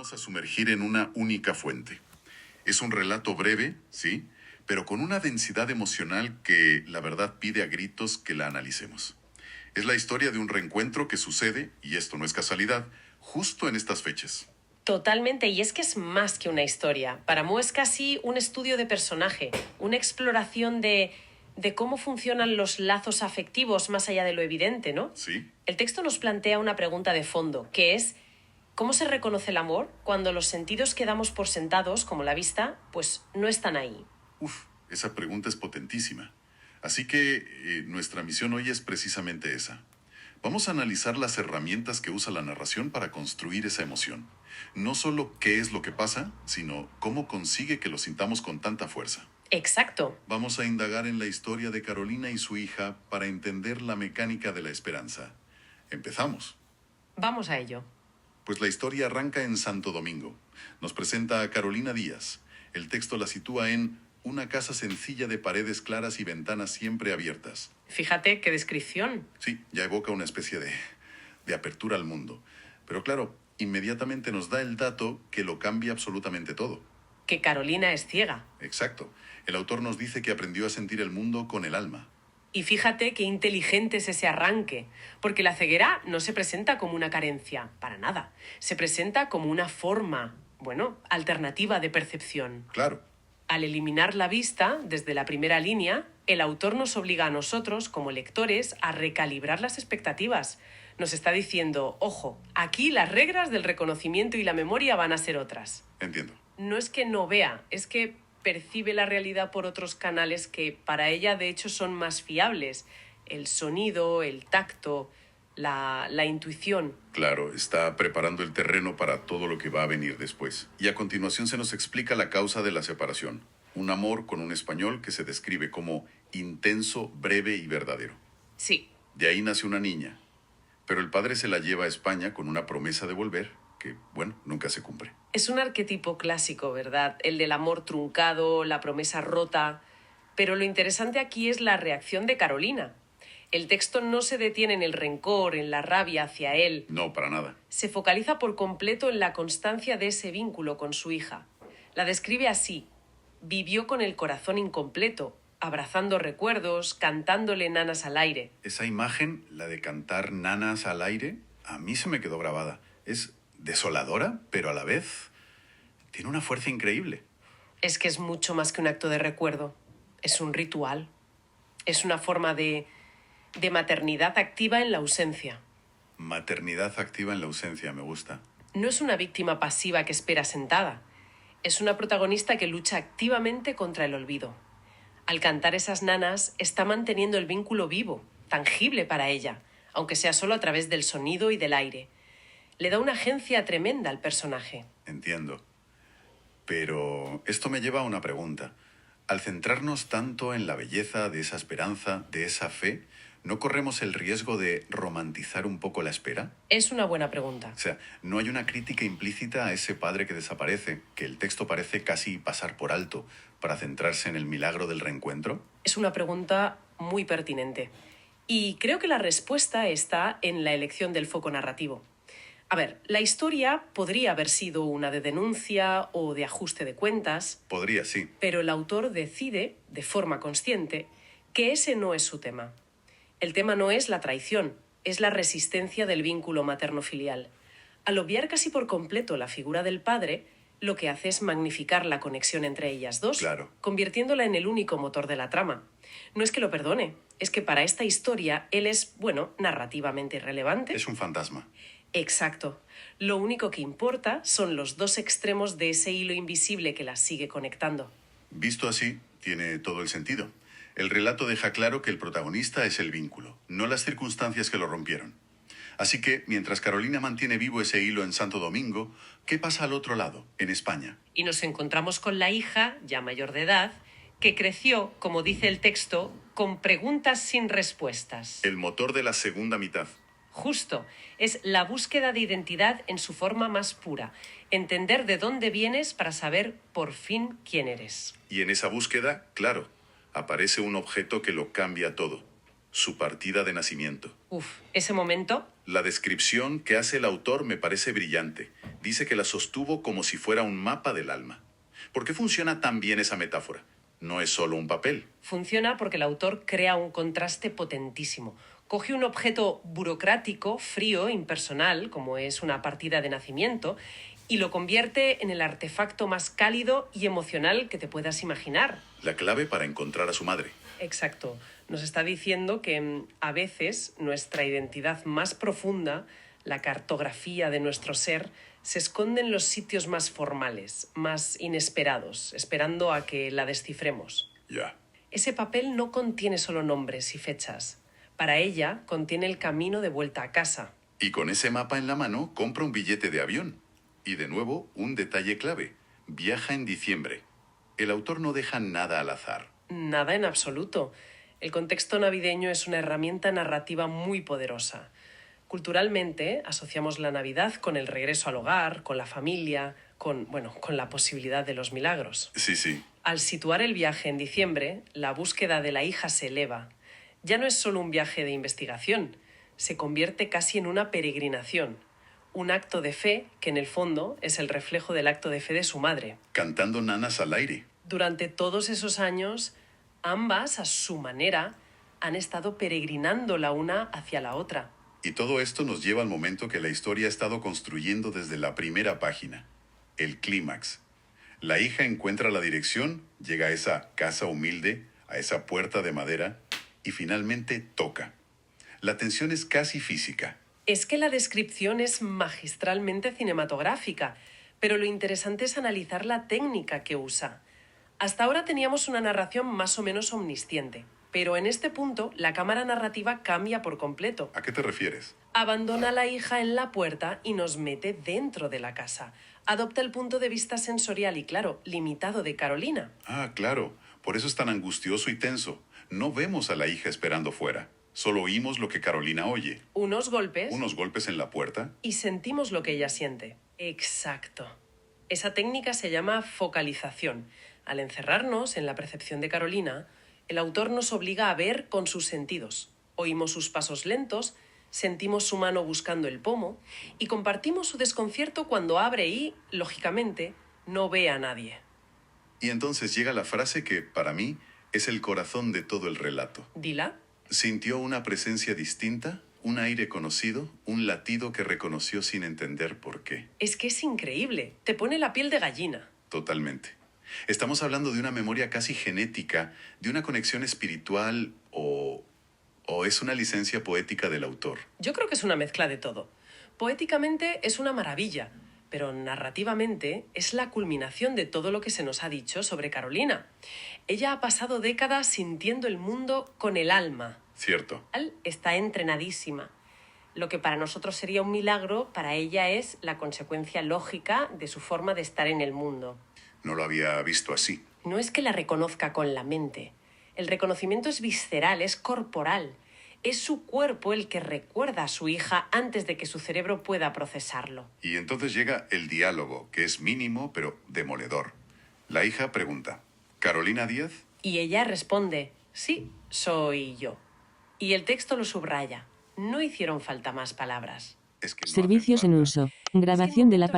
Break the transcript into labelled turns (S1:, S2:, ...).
S1: vamos a sumergir en una única fuente. Es un relato breve, sí, pero con una densidad emocional que la verdad pide a gritos que la analicemos. Es la historia de un reencuentro que sucede, y esto no es casualidad, justo en estas fechas.
S2: Totalmente, y es que es más que una historia. Para Mo es casi un estudio de personaje, una exploración de cómo funcionan los lazos afectivos más allá de lo evidente, ¿no?
S1: ¿Sí?
S2: El texto nos plantea una pregunta de fondo, que es ¿cómo se reconoce el amor cuando los sentidos que damos por sentados, como la vista, pues no están ahí?
S1: Esa pregunta es potentísima. Así que nuestra misión hoy es precisamente esa. Vamos a analizar las herramientas que usa la narración para construir esa emoción. No solo qué es lo que pasa, sino cómo consigue que lo sintamos con tanta fuerza.
S2: Exacto.
S1: Vamos a indagar en la historia de Carolina y su hija para entender la mecánica de la esperanza. Empezamos.
S2: Vamos a ello.
S1: Pues la historia arranca en Santo Domingo. Nos presenta a Carolina Díaz. El texto la sitúa en una casa sencilla de paredes claras y ventanas siempre abiertas.
S2: Fíjate qué descripción.
S1: Sí, ya evoca una especie de apertura al mundo. Pero claro, inmediatamente nos da el dato que lo cambia absolutamente todo.
S2: Que Carolina es ciega.
S1: Exacto. El autor nos dice que aprendió a sentir el mundo con el alma.
S2: Y fíjate qué inteligente es ese arranque, porque la ceguera no se presenta como una carencia, para nada. Se presenta como una forma, alternativa de percepción.
S1: Claro.
S2: Al eliminar la vista, desde la primera línea, el autor nos obliga a nosotros, como lectores, a recalibrar las expectativas. Nos está diciendo, ojo, aquí las reglas del reconocimiento y la memoria van a ser otras.
S1: Entiendo.
S2: No es que no vea, es que percibe la realidad por otros canales que para ella de hecho son más fiables. El sonido, el tacto, la intuición.
S1: Claro, está preparando el terreno para todo lo que va a venir después. Y a continuación se nos explica la causa de la separación. Un amor con un español que se describe como intenso, breve y verdadero.
S2: Sí.
S1: De ahí nace una niña. Pero el padre se la lleva a España con una promesa de volver, que, nunca se cumple.
S2: Es un arquetipo clásico, ¿verdad? El del amor truncado, la promesa rota. Pero lo interesante aquí es la reacción de Carolina. El texto no se detiene en el rencor, en la rabia hacia él.
S1: No, para nada.
S2: Se focaliza por completo en la constancia de ese vínculo con su hija. La describe así. Vivió con el corazón incompleto, abrazando recuerdos, cantándole nanas al aire.
S1: Esa imagen, la de cantar nanas al aire, a mí se me quedó grabada. Es desoladora, pero a la vez tiene una fuerza increíble.
S2: Es que es mucho más que un acto de recuerdo. Es un ritual. Es una forma de maternidad activa en la ausencia.
S1: Maternidad activa en la ausencia, me gusta.
S2: No es una víctima pasiva que espera sentada. Es una protagonista que lucha activamente contra el olvido. Al cantar esas nanas, está manteniendo el vínculo vivo, tangible para ella, aunque sea solo a través del sonido y del aire. Le da una agencia tremenda al personaje.
S1: Entiendo. Pero esto me lleva a una pregunta. Al centrarnos tanto en la belleza de esa esperanza, de esa fe, ¿no corremos el riesgo de romantizar un poco la espera?
S2: Es una buena pregunta.
S1: O sea, ¿no hay una crítica implícita a ese padre que desaparece, que el texto parece casi pasar por alto para centrarse en el milagro del reencuentro?
S2: Es una pregunta muy pertinente. Y creo que la respuesta está en la elección del foco narrativo. A ver, la historia podría haber sido una de denuncia o de ajuste de cuentas.
S1: Podría, sí.
S2: Pero el autor decide, de forma consciente, que ese no es su tema. El tema no es la traición, es la resistencia del vínculo materno-filial. Al obviar casi por completo la figura del padre, lo que hace es magnificar la conexión entre ellas dos,
S1: Claro.
S2: Convirtiéndola en el único motor de la trama. No es que lo perdone, es que para esta historia él es, narrativamente irrelevante.
S1: Es un fantasma.
S2: Exacto. Lo único que importa son los dos extremos de ese hilo invisible que las sigue conectando.
S1: Visto así, tiene todo el sentido. El relato deja claro que el protagonista es el vínculo, no las circunstancias que lo rompieron. Así que, mientras Carolina mantiene vivo ese hilo en Santo Domingo, ¿qué pasa al otro lado, en España?
S2: Y nos encontramos con la hija, ya mayor de edad, que creció, como dice el texto, con preguntas sin respuestas.
S1: El motor de la segunda mitad.
S2: Justo, es la búsqueda de identidad en su forma más pura, entender de dónde vienes para saber por fin quién eres.
S1: Y en esa búsqueda, claro, aparece un objeto que lo cambia todo. Su partida de nacimiento.
S2: Ese momento.
S1: La descripción que hace el autor me parece brillante. Dice que la sostuvo como si fuera un mapa del alma. ¿Por qué funciona tan bien esa metáfora? No es solo un papel.
S2: Funciona porque el autor crea un contraste potentísimo. Coge un objeto burocrático, frío, impersonal, como es una partida de nacimiento, y lo convierte en el artefacto más cálido y emocional que te puedas imaginar.
S1: La clave para encontrar a su madre.
S2: Exacto. Nos está diciendo que a veces nuestra identidad más profunda, la cartografía de nuestro ser, se esconde en los sitios más formales, más inesperados, esperando a que la descifremos.
S1: Ya.
S2: Ese papel no contiene solo nombres y fechas. Para ella, contiene el camino de vuelta a casa.
S1: Y con ese mapa en la mano, compra un billete de avión. Y de nuevo, un detalle clave. Viaja en diciembre. El autor no deja nada al azar.
S2: Nada en absoluto. El contexto navideño es una herramienta narrativa muy poderosa. Culturalmente, asociamos la Navidad con el regreso al hogar, con la familia, con la posibilidad de los milagros.
S1: Sí.
S2: Al situar el viaje en diciembre, la búsqueda de la hija se eleva. Ya no es solo un viaje de investigación, se convierte casi en una peregrinación, un acto de fe que en el fondo es el reflejo del acto de fe de su madre.
S1: Cantando nanas al aire.
S2: Durante todos esos años, ambas, a su manera, han estado peregrinando la una hacia la otra.
S1: Y todo esto nos lleva al momento que la historia ha estado construyendo desde la primera página, el clímax. La hija encuentra la dirección, llega a esa casa humilde, a esa puerta de madera, y finalmente toca. La tensión es casi física.
S2: Es que la descripción es magistralmente cinematográfica, pero lo interesante es analizar la técnica que usa. Hasta ahora teníamos una narración más o menos omnisciente, pero en este punto la cámara narrativa cambia por completo.
S1: ¿A qué te refieres?
S2: Abandona a la hija en la puerta y nos mete dentro de la casa. Adopta el punto de vista sensorial y, claro, limitado de Carolina.
S1: Ah, claro. Por eso es tan angustioso y tenso. No vemos a la hija esperando fuera. Solo oímos lo que Carolina oye.
S2: Unos golpes
S1: En la puerta.
S2: y sentimos lo que ella siente. Exacto. Esa técnica se llama focalización. Al encerrarnos en la percepción de Carolina, el autor nos obliga a ver con sus sentidos. Oímos sus pasos lentos, sentimos su mano buscando el pomo y compartimos su desconcierto cuando abre y, lógicamente, no ve a nadie.
S1: Y entonces llega la frase que, para mí, es el corazón de todo el relato.
S2: Dila.
S1: Sintió una presencia distinta, un aire conocido, un latido que reconoció sin entender por qué.
S2: Es que es increíble. Te pone la piel de gallina.
S1: Totalmente. Estamos hablando de una memoria casi genética, de una conexión espiritual o es una licencia poética del autor.
S2: Yo creo que es una mezcla de todo. Poéticamente es una maravilla, pero narrativamente es la culminación de todo lo que se nos ha dicho sobre Carolina. Ella ha pasado décadas sintiendo el mundo con el alma.
S1: Cierto.
S3: Está entrenadísima. Lo que para nosotros sería un milagro, para ella es la consecuencia lógica de su forma de estar en el mundo.
S1: No lo había visto así.
S3: No es que la reconozca con la mente. El reconocimiento es visceral, es corporal. Es su cuerpo el que recuerda a su hija antes de que su cerebro pueda procesarlo.
S1: Y entonces llega el diálogo, que es mínimo pero demoledor. La hija pregunta, ¿Carolina Díaz?
S3: Y ella responde, sí, soy yo. Y el texto lo subraya. No hicieron falta más palabras.
S1: Es que no
S4: Servicios
S1: hacen
S4: en
S1: falta.
S4: uso. Grabación de la